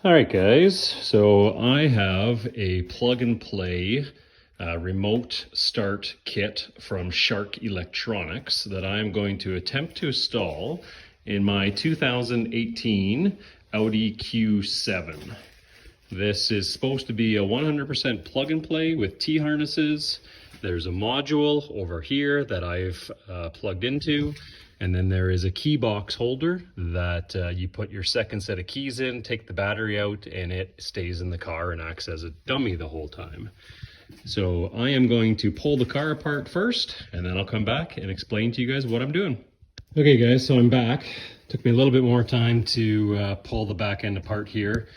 All right, guys, so I have a plug and play remote start kit from Shark Electronics that I'm going to attempt to install in my 2018 Audi Q7. This is supposed to be a 100% plug and play with T-harnesses. There's a module over here that I've plugged into. And then there is a key box holder that you put your second set of keys in, take the battery out, and it stays in the car and acts as a dummy the whole time. So I am going to pull the car apart first, and then I'll come back and explain to you guys what I'm doing. Okay guys, so I'm back. Took me a little bit more time to pull the back end apart here.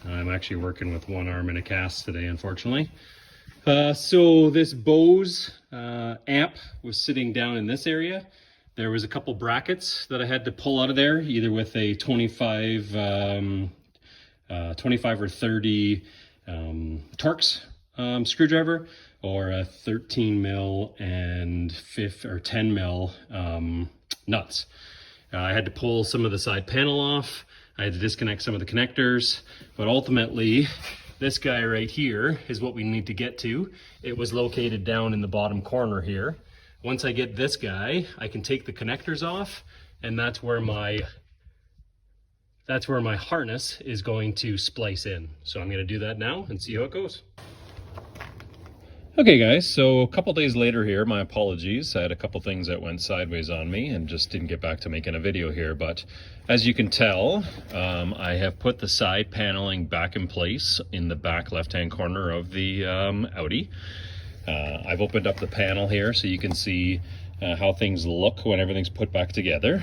I'm actually working with one arm in a cast today, unfortunately. So this Bose amp was sitting down in this area. There was a couple brackets that I had to pull out of there, either with a 25 or 30 Torx screwdriver, or a 13 mil and 10 mil nuts. I had to pull some of the side panel off. I had to disconnect some of the connectors, but ultimately this guy right here is what we need to get to. It was located down in the bottom corner here. Once I get this guy, I can take the connectors off, and that's where my harness is going to splice in. So I'm gonna do that now and see how it goes. Okay guys, so a couple days later here, my apologies. I had a couple things that went sideways on me and just didn't get back to making a video here. But as you can tell, I have put the side paneling back in place in the back left-hand corner of the Audi. I've opened up the panel here so you can see how things look when everything's put back together.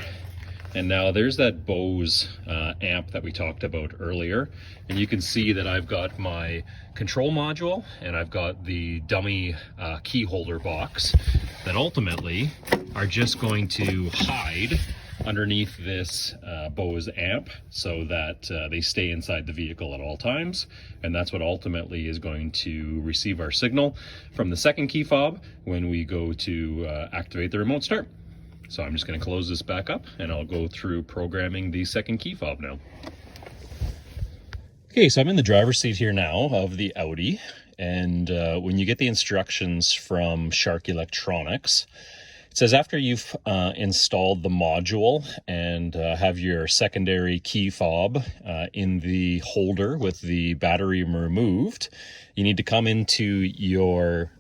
And now there's that Bose amp that we talked about earlier. And you can see that I've got my control module and I've got the dummy key holder box that ultimately are just going to hide underneath this Bose amp so that they stay inside the vehicle at all times. And that's what ultimately is going to receive our signal from the second key fob when we go to activate the remote start. So I'm just going to close this back up and I'll go through programming the second key fob now. Okay, so I'm in the driver's seat here now of the Audi, and when you get the instructions from Shark Electronics, it says after you've installed the module and have your secondary key fob in the holder with the battery removed, you need to come into your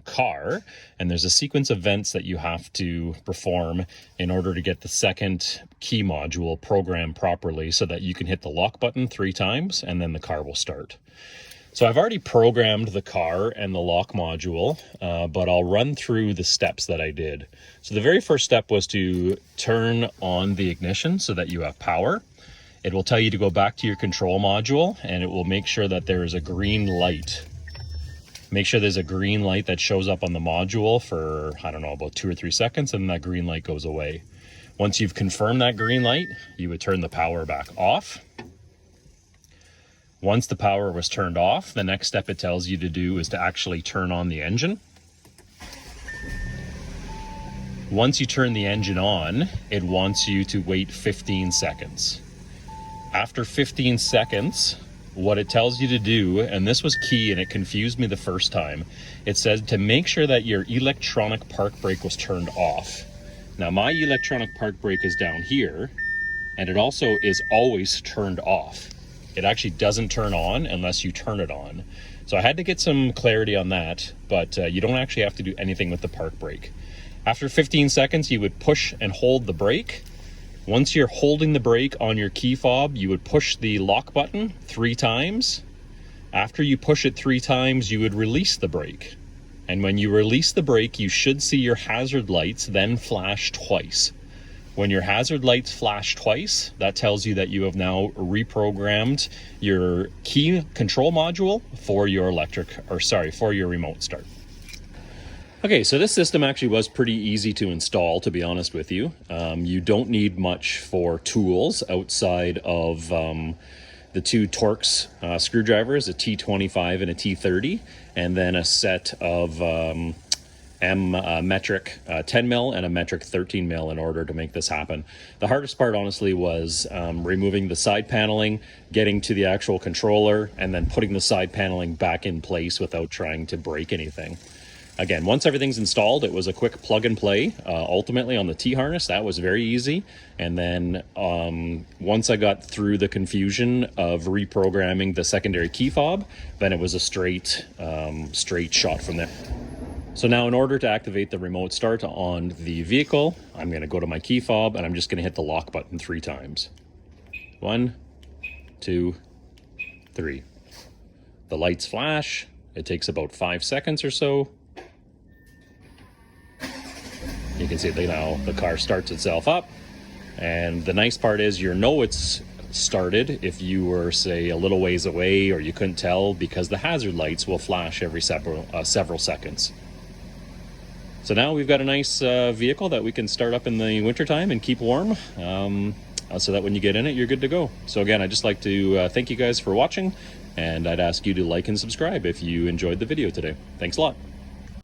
car, and there's a sequence of events that you have to perform in order to get the second key module programmed properly so that you can hit the lock button 3 times and then the car will start. So I've already programmed the car and the lock module, but I'll run through the steps that I did. So the very first step was to turn on the ignition so that you have power. It will tell you to go back to your control module, and it will make sure that there is a green light. Make sure there's a green light that shows up on the module for, I don't know, about 2 or 3 seconds, and that green light goes away. Once you've confirmed that green light, you would turn the power back off. Once the power was turned off, the next step it tells you to do is to actually turn on the engine. Once you turn the engine on, it wants you to wait 15 seconds. After 15 seconds, what it tells you to do, and this was key and it confused me the first time, it said to make sure that your electronic park brake was turned off. Now my electronic park brake is down here, and it also is always turned off. It actually doesn't turn on unless you turn it on. So I had to get some clarity on that, but you don't actually have to do anything with the park brake. After 15 seconds, you would push and hold the brake. Once you're holding the brake on your key fob, you would push the lock button 3 times. After you push it 3 times, you would release the brake. And when you release the brake, you should see your hazard lights then flash twice. When your hazard lights flash twice, that tells you that you have now reprogrammed your key control module for your for your remote start. Okay, so this system actually was pretty easy to install, to be honest with you. You don't need much for tools outside of the 2 Torx screwdrivers, a T25 and a T30, and then a set of metric 10 mil and a metric 13 mil in order to make this happen. The hardest part, honestly, was removing the side paneling, getting to the actual controller, and then putting the side paneling back in place without trying to break anything. Again, once everything's installed, it was a quick plug and play. Ultimately, on the T-harness, that was very easy. And then once I got through the confusion of reprogramming the secondary key fob, then it was a straight shot from there. So now, in order to activate the remote start on the vehicle, I'm going to go to my key fob and I'm just going to hit the lock button 3 times. 1, 2, 3. The lights flash. It takes about 5 seconds or so. You can see now the car starts itself up. And the nice part is you know it's started if you were, say, a little ways away or you couldn't tell, because the hazard lights will flash every several seconds. So now we've got a nice vehicle that we can start up in the wintertime and keep warm, so that when you get in it, you're good to go. So again, I'd just like to thank you guys for watching, and I'd ask you to like and subscribe if you enjoyed the video today. Thanks a lot.